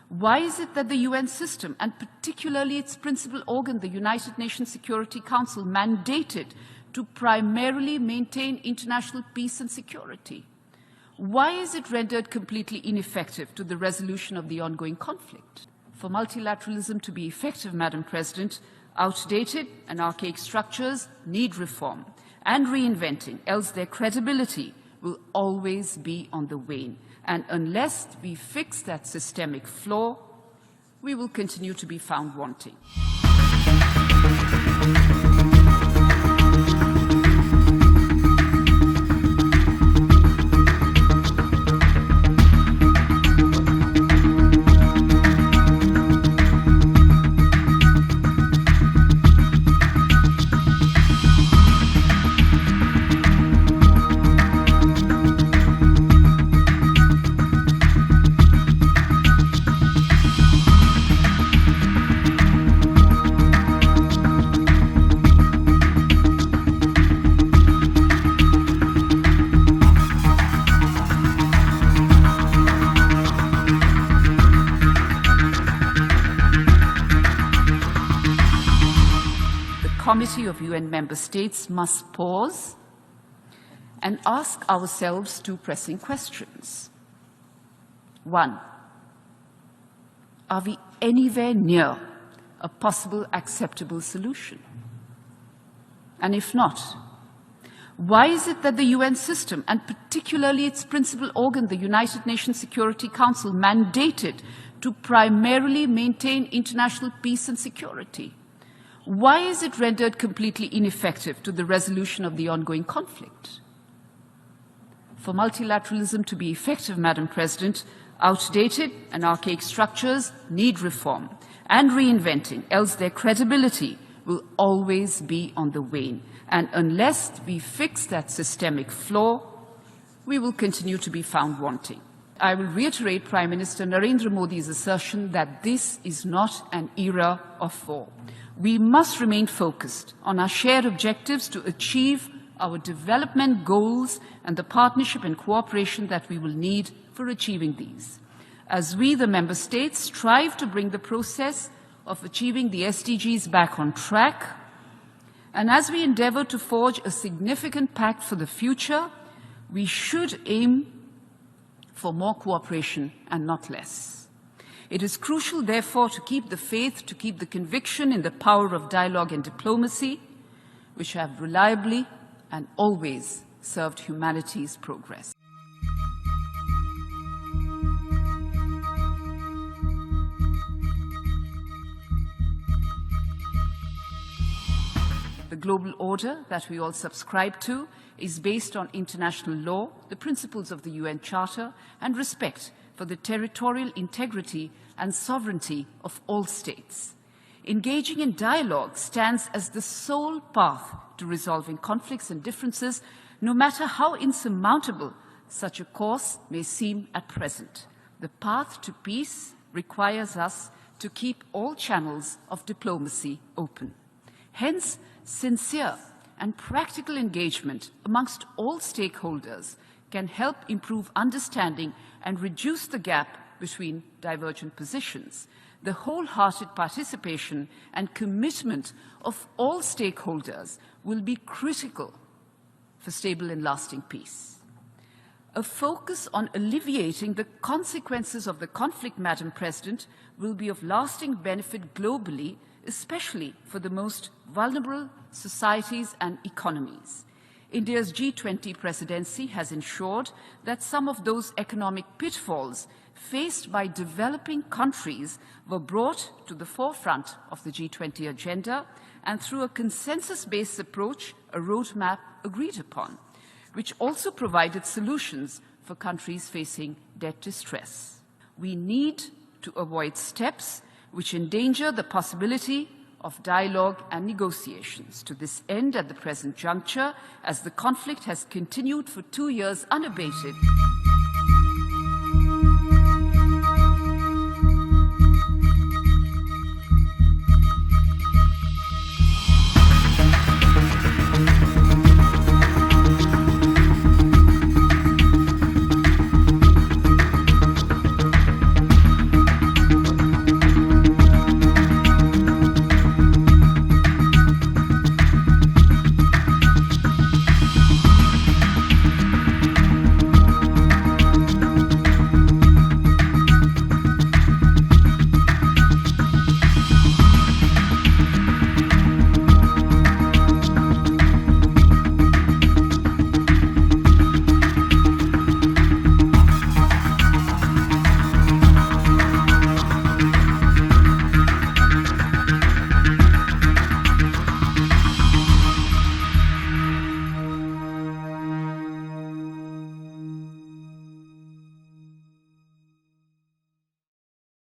Why is it that the UN system, and particularly its principal organ, the United Nations Security Council, mandated to primarily maintain international peace and security? Why is it rendered completely ineffective to the resolution of the ongoing conflict? For multilateralism to be effective, Madam President, outdated and archaic structures need reform and reinventing, else their credibility will always be on the wane. And unless we fix that systemic flaw, we will continue to be found wanting. Committee of UN member states must pause and ask ourselves two pressing questions. One, are we anywhere near a possible acceptable solution? And if not, why is it that the UN system, and particularly its principal organ, the United Nations Security Council, mandated to primarily maintain international peace and security? Why is it rendered completely ineffective to the resolution of the ongoing conflict? For multilateralism to be effective, Madam President, outdated and archaic structures need reform and reinventing, else their credibility will always be on the wane. And unless we fix that systemic flaw, we will continue to be found wanting. I will reiterate Prime Minister Narendra Modi's assertion that this is not an era of war. We must remain focused on our shared objectives to achieve our development goals and the partnership and cooperation that we will need for achieving these. As we, the Member States, strive to bring the process of achieving the SDGs back on track, and as we endeavour to forge a significant pact for the future, we should aim for more cooperation and not less. It is crucial, therefore, to keep the faith, to keep the conviction in the power of dialogue and diplomacy, which have reliably and always served humanity's progress. The global order that we all subscribe to is based on international law, the principles of the UN Charter, and respect for the territorial integrity and sovereignty of all states. Engaging in dialogue stands as the sole path to resolving conflicts and differences, no matter how insurmountable such a course may seem at present. The path to peace requires us to keep all channels of diplomacy open. Hence, sincere and practical engagement amongst all stakeholders can help improve understanding and reduce the gap between divergent positions. The wholehearted participation and commitment of all stakeholders will be critical for stable and lasting peace. A focus on alleviating the consequences of the conflict, Madam President, will be of lasting benefit globally, especially for the most vulnerable societies and economies. India's G20 presidency has ensured that some of those economic pitfalls faced by developing countries were brought to the forefront of the G20 agenda, and through a consensus-based approach, a roadmap agreed upon, which also provided solutions for countries facing debt distress. We need to avoid steps which endanger the possibility of dialogue and negotiations. To this end, at the present juncture, as the conflict has continued for 2 years unabated,